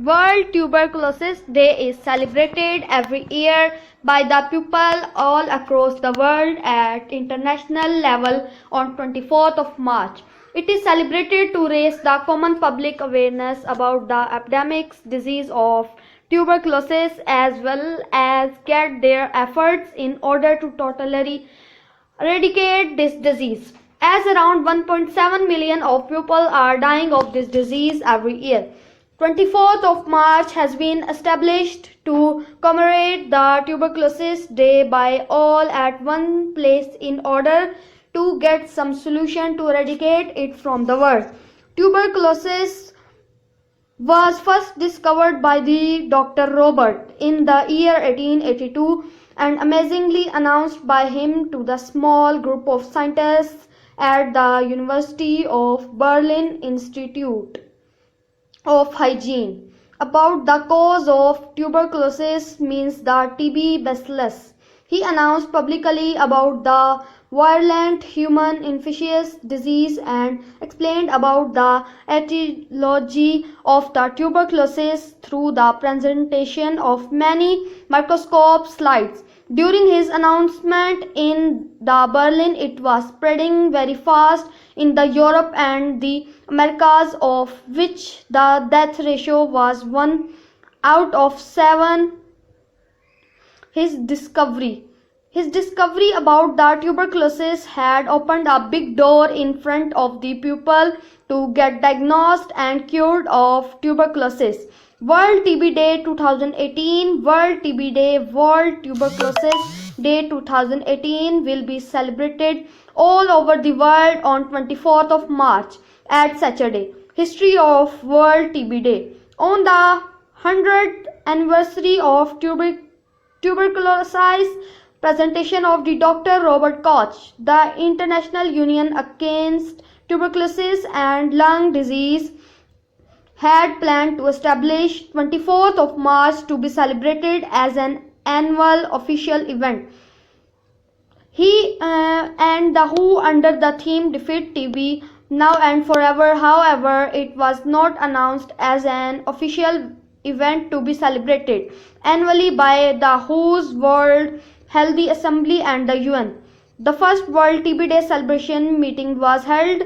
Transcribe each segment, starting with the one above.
World Tuberculosis Day is celebrated every year by the people all across the world at international level on 24th of March. It is celebrated to raise the common public awareness about the epidemic disease of tuberculosis as well as get their efforts in order to totally eradicate this disease, as around 1.7 million of people are dying of this disease every year. 24th of March has been established to commemorate the Tuberculosis Day by all at one place in order to get some solution to eradicate it from the world. Tuberculosis was first discovered by the Dr. Robert in the year 1882 and amazingly announced by him to the small group of scientists at the University of Berlin Institute of Hygiene. About the cause of tuberculosis means the TB bacillus. He announced publicly about the virulent human infectious disease and explained about the etiology of the tuberculosis through the presentation of many microscope slides. During his announcement in the Berlin, it was spreading very fast in the Europe and the Americas, of which the death ratio was 1 out of 7. His discovery about the tuberculosis had opened a big door in front of the people to get diagnosed and cured of tuberculosis. World TB Day 2018. World TB Day, World Tuberculosis Day 2018 will be celebrated all over the world on 24th of March at Saturday. History of World TB Day. On the 100th anniversary of tuberculosis presentation of the Dr. Robert Koch, the International Union Against Tuberculosis and Lung Disease had planned to establish 24th of March to be celebrated as an annual official event. He and the WHO under the theme Defeat TB Now and Forever. However, it was not announced as an official event to be celebrated annually by the WHO's World Health Assembly and the UN. The first World TB Day celebration meeting was held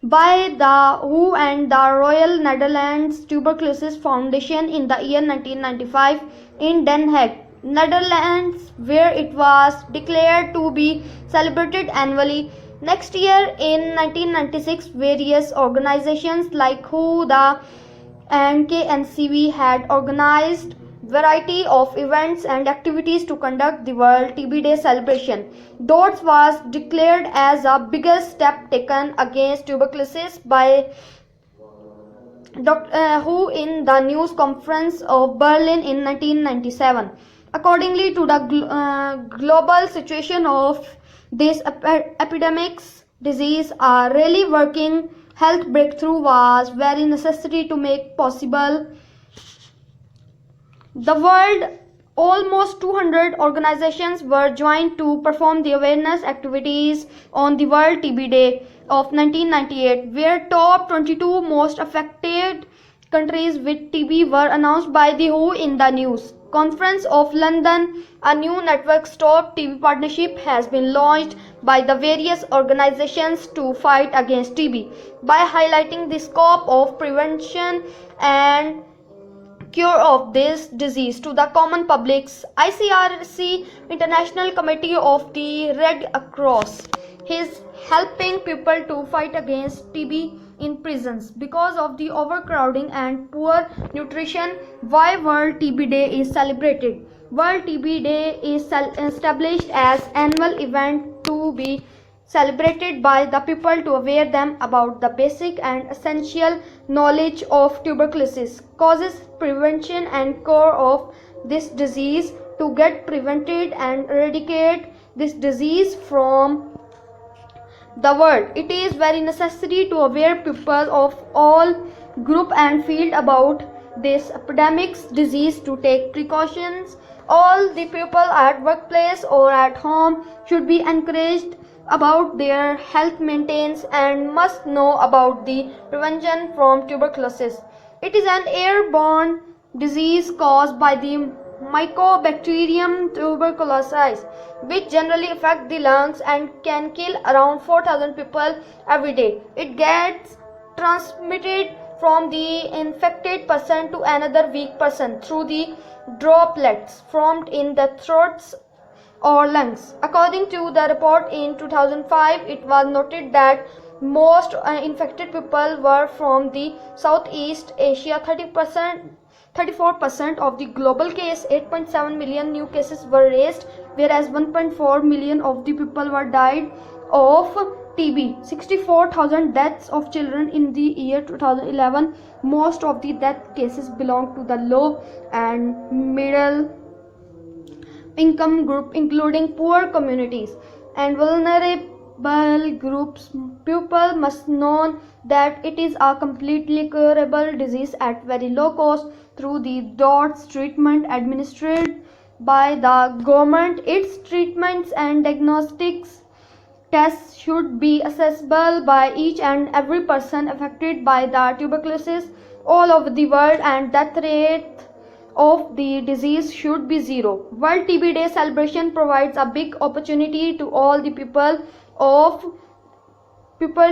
by the WHO and the Royal Netherlands Tuberculosis Foundation in the year 1995 in Den Haag, Netherlands, where it was declared to be celebrated annually. Next year, in 1996, various organizations like WHO, the and KNCV had organized variety of events and activities to conduct the World TB Day celebration. That was declared as the biggest step taken against tuberculosis by WHO in the news conference of Berlin in 1997. Accordingly to the global situation of this epidemic's disease, a really working health breakthrough was very necessary to make possible. The world, almost 200 organizations were joined to perform the awareness activities on the World TB Day of 1998, where top 22 most affected countries with TB were announced by the WHO in the news conference of London. A new network Stop TB partnership has been launched by the various organizations to fight against TB by highlighting the scope of prevention and cure of this disease to the common publics. ICRC, International Committee of the Red Cross, is helping people to fight against TB in prisons because of the overcrowding and poor nutrition. Why World TB Day is celebrated? World TB Day is established as annual event to be celebrated by the people to aware them about the basic and essential knowledge of tuberculosis, causes, prevention and cure of this disease, to get prevented and eradicate this disease from the world. It is very necessary to aware people of all group and field about this epidemic disease to take precautions. All the people at workplace or at home should be encouraged about their health maintenance and must know about the prevention from tuberculosis. It is an airborne disease caused by the Mycobacterium tuberculosis, which generally affect the lungs and can kill around 4,000 people every day. It gets transmitted from the infected person to another weak person through the droplets formed in the throats or lungs. According to the report in 2005, it was noted that most infected people were from the Southeast Asia. 34% of the global case, 8.7 million new cases were raised, whereas 1.4 million of the people were died of TB. 64,000 deaths of children in the year 2011. Most of the death cases belong to the low and middle income group, including poor communities and vulnerable groups. People must know that it is a completely curable disease at very low cost through the DOTS treatment administered by the government. Its treatments and diagnostics tests should be accessible by each and every person affected by the tuberculosis all over the world, and death rate of the disease should be zero. World TB Day celebration provides a big opportunity to all the people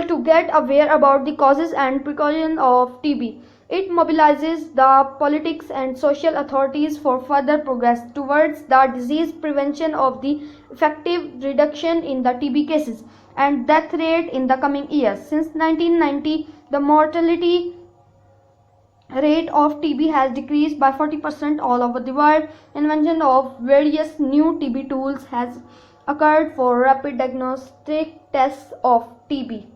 to get aware about the causes and precautions of TB. It mobilizes the politics and social authorities for further progress towards the disease prevention of the effective reduction in the TB cases and death rate in the coming years. Since 1990, the mortality rate of TB has decreased by 40% all over the world. Invention of various new TB tools has occurred for rapid diagnostic tests of TB.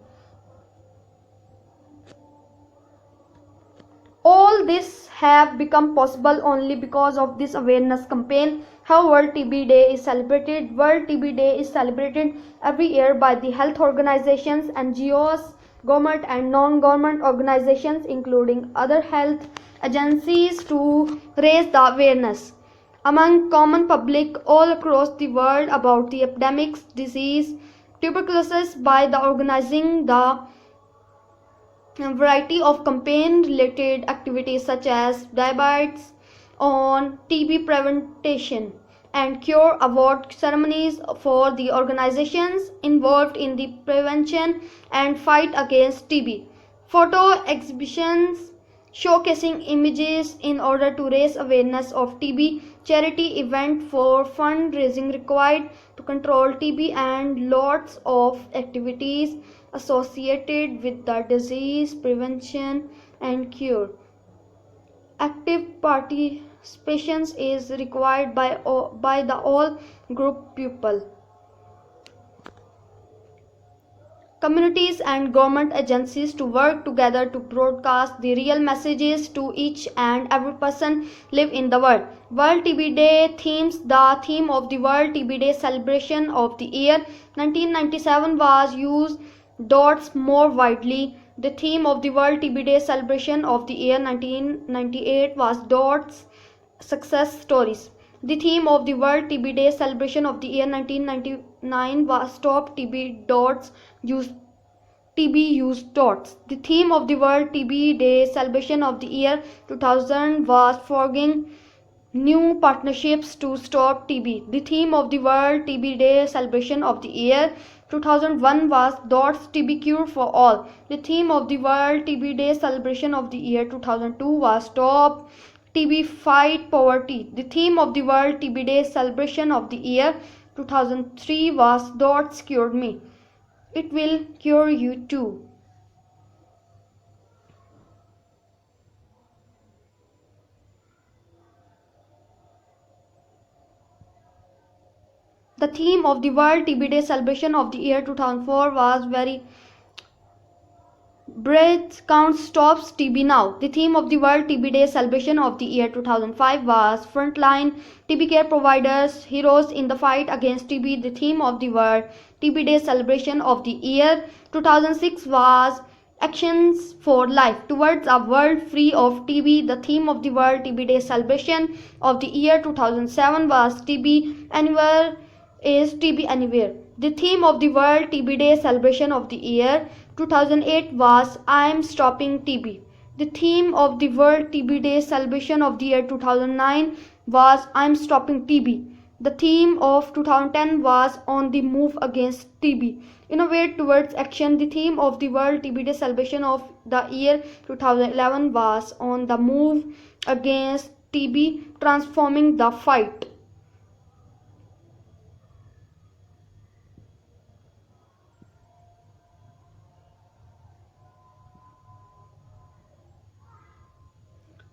All this have become possible only because of this awareness campaign. How World TB Day is celebrated? World TB Day is celebrated every year by the health organizations, NGOs, government and non-government organizations, including other health agencies, to raise the awareness among common public all across the world about the epidemics disease tuberculosis by the organizing the variety of campaign related activities such as debates on TB prevention and cure award ceremonies for the organizations involved in the prevention and fight against TB, photo exhibitions showcasing images in order to raise awareness of TB, charity event for fundraising required to control TB, and lots of activities associated with the disease prevention and cure. Active participation is required by the all group people, communities and government agencies to work together to broadcast the real messages to each and every person live in the world. World TB Day themes. The theme of the World TB Day celebration of the year 1997 was used DOTS more widely. The theme of the World TB Day celebration of the year 1998 was DOTS success stories. The theme of the World TB Day celebration of the year 1999 was Stop TB Dots Use Dots. The theme of the World TB Day celebration of the year 2000 was Forging New Partnerships to Stop TB. The theme of the World TB Day celebration of the year 2001 was Dots TB Cure for All. The theme of the World TB Day celebration of the year 2002 was Stop TB Fight Poverty. The theme of the World TB Day celebration of the year 2003 was Dots Cured Me. It will cure you too. The theme of the World TB Day celebration of the year 2004 was Very Breath Count Stops TB Now. The theme of the World TB Day celebration of the year 2005 was Frontline TB Care Providers, Heroes in the Fight Against TB. The theme of the World TB Day celebration of the year 2006 was Actions for Life Towards a World Free of TB. The theme of the World TB Day celebration of the year 2007 was TB Anywhere is TB Anywhere. The theme of the World TB Day celebration of the year 2008 was I am Stopping TB. The theme of the World TB Day celebration of the year 2009 was I'm Stopping TB. The theme of 2010 was On the Move Against TB. Innovate Towards Action. The theme of the World TB Day celebration of the year 2011 was On the Move Against TB, Transforming the Fight.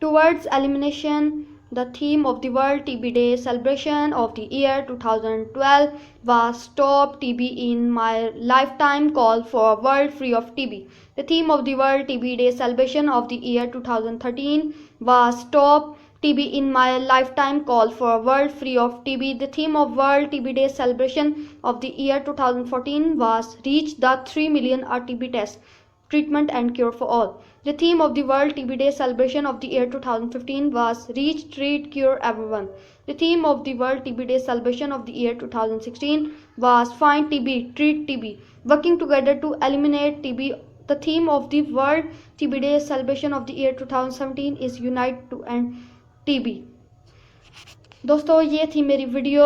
Towards Elimination. The theme of the World TB Day celebration of the year 2012 was Stop TB in My Lifetime, Call for a World Free of TB. The theme of the World TB Day celebration of the year 2013 was Stop TB in My Lifetime, Call for a World Free of TB. The theme of World TB Day celebration of the year 2014 was Reach the 3 million RTB tests, Treatment and Cure for All. The theme of the World TB Day celebration of the year 2015 was Reach, Treat, Cure Everyone. The theme of the World TB Day celebration of the year 2016 was Find TB, Treat TB, Working Together to Eliminate TB. The theme of the World TB Day celebration of the year 2017 is Unite to End TB. दोस्तों ये थी मेरी video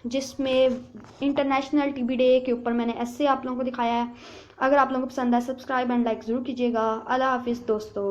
जिसमें international TB day के ऊपर मैंने ऐसे आप लोगों को दिखाया है। अगर आप लोगों को पसंद है सब्सक्राइब एंड लाइक ज़रूर कीजिएगा। अल्लाह हाफिज़ दोस्तों।